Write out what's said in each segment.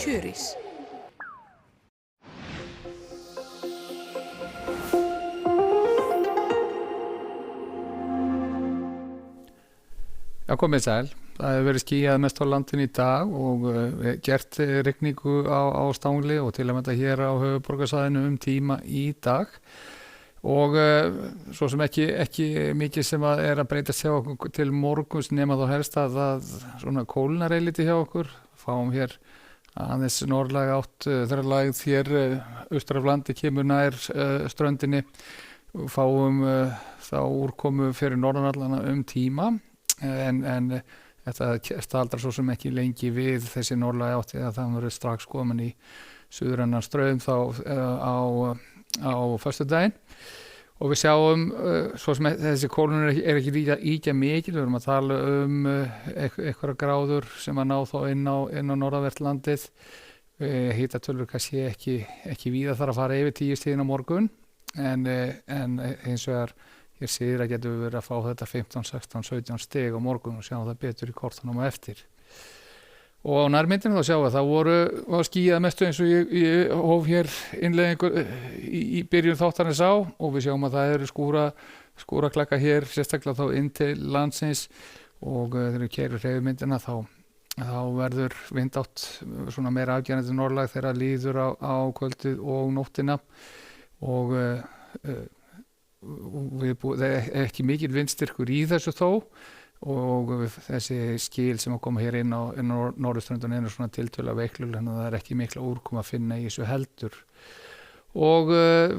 Tjörís. Já, komið sæl. Það hefur verið skýjað mest á landinu í dag og gert rigningu á Stangli og til að mynda hér á höfuðborgarsvæðinu tíma í dag. Og svo sem ekki mikið sem að breytast hjá okkur til morguns nema þá helst að það svona kólnar eilítið hjá okkur. Fáum hér aðeins norðlæga átt þegar lægð hér austur af landi kemur nær ströndinni. Fáum þá úrkomu fyrir norðanallana tíma. En þetta staldrar svo sem ekki lengi við þessi norðlæga átt eða það verður strax komin í suðrænan straum þá á föstudaginn og við sjáum svo sem þessi kólnun ekki ýkja mikil, við erum að tala einhverja gráður sem að ná þá inn á norðanvert landið, hitatölur kannski ekki víða þar að fara yfir 10 stigin á morgun en hins vegar hér síðra getum við verið að fá þetta 15, 16, 17 stig á morgun og sjáum það betur í kortunum og eftir. Og á nærmyndinu þá sjáum við að það var skýjað mestu eins og ég hóf hér innleiðingu í byrjun þáttarins á og við sjáum að það eru skúraklakka hér sérstaklega þá inn til landsins og þegar við keyrum hreyfimyndina þá verður vindátt svona meira afgerandi norðlæg þegar líður á kvöldið og nóttina og það ekki mikil vindstyrkur í þessu þó og þessi skil sem að koma hér inn á norðurströndun svona tiltölulega veikluleg þannig að það ekki mikla úrkoma að finna í þessu heldur og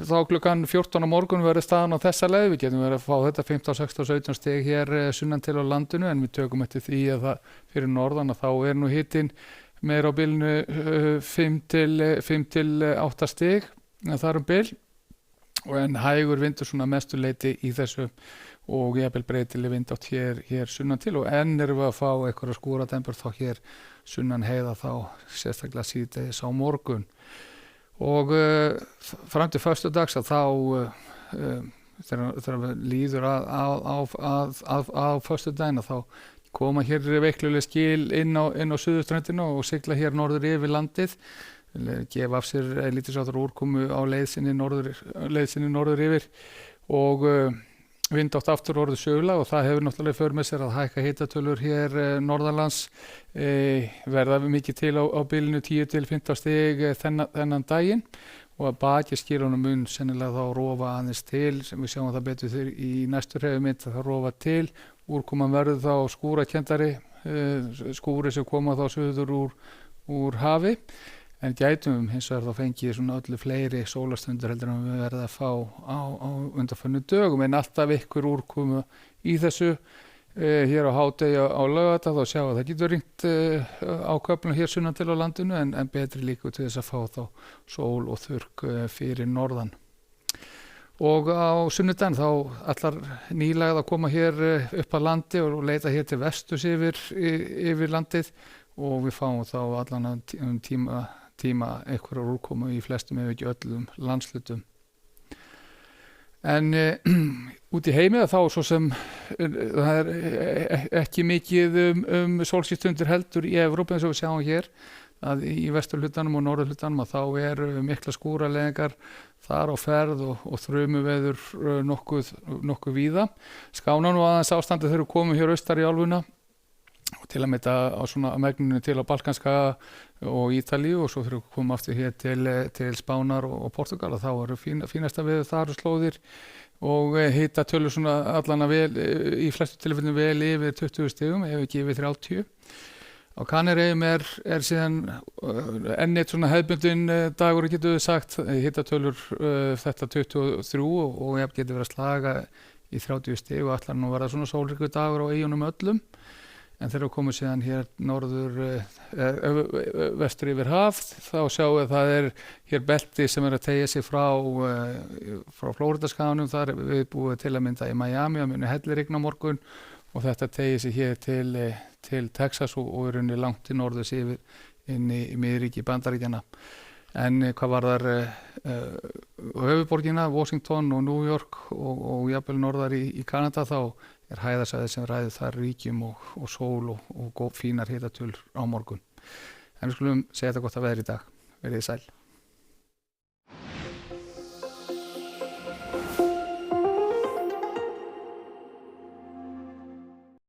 þá klukkan 14 á morgun verður staðan á þessa leið, við getum verið að fá þetta 15, 16, 17 stig hér sunnan til á landinu en við tökum eftir því að það fyrir norðan að þá nú hitinn meira á bilinu 5 til 8 stig þar bil og en hægur vindur svona mestuleiti í þessu og jafnvel breytileg vindátt hér sunnan til og enn erum við að fá einhverja skúradembur þá hér sunnan heiða þá sérstaklega síðdegis á morgun og fram til föstudags að þá þegar við líður á föstudaginn þá koma hér veikluleg skil inn á suðurströndina og sigla hér norður yfir landið gefa af sér lítilsháttar úrkomu á leið sinni norður yfir og vindátt aftur orðið sögulega og það hefur náttúrulega för með sér að hækka hitatölur hér norðanlands verða mikið til á bilinu 10 til 15 stig þennan daginn og að baki skilunum mun sennilega þá rofa aðeins til sem við sjáum það betur þegar í næstu hreyfimynd að það rofa til úrkoman verður þá skúrakenndari skúri sem koma þá suður úr hafi en gætum hins vegar þá fengið svona öllu fleiri sólarstundur heldur en við verðum að fá á undanförnum dögum en alltaf ykkur úrkomu í þessu hér á hádegi á laugardag þá sjá að það getur ringt á köflum hér sunnan til á landinu en betri líku til þess að fá þá sól og þurrk fyrir norðan. Og á sunnudaginn þá allar nýlagð að koma hér upp að landi og leita hér til vesturs yfir landið og við fáum þá allan tíma einhverjar úrkomu í flestum ef ekki öllum landslutum. En út í heimi þá svo sem það ekki mikið sólskýrstundir heldur í Evrópu eins og við sjáum hér að í vesturhlutanum og norðurhlutanum að þá mikla skúraleiðingar þar á ferð og þrumuveður nokkuð víða. Skána nú aðeins ástandið þegar við komum hér austar í álfuna og til að mynda á svona megninu til á Balkanska og Ítalíu og svo fyrir að koma aftur hér til Spánar og Portugal og þá eru fínasta veður þar og slóðir og hitatölur svona allana vel í flestu tilfellum vel yfir 20 stigum ef ekki yfir 30. Á Kanaríeyjum síðan enn eitt svona hefðbundin dagur getur við sagt hitatölur þetta 23 og jafn getur verið að slaga í 30 stig og ætlar nú verða svona sólríkur dagur á eyjunum öllum. En þegar við komum síðan hér vestur yfir haf þá sjáum við að það hér belti sem að teygja sig frá Flóridaskaganum þar við búið til að mynda í Miami og muni hellirigna á morgun og þetta teygja sig hér til Texas og runni langt til norðurs yfir inn í miðríki Bandaríkjanna. En hvað varðar höfuðborgina, Washington og New York og jafnvel norðar í Kanada þá hæðasvæði sem ræður þar ríkjum og sól og fínar hitatölur á morgun. En við skulum segja þetta gott að veðri í dag. Verið þið sæl.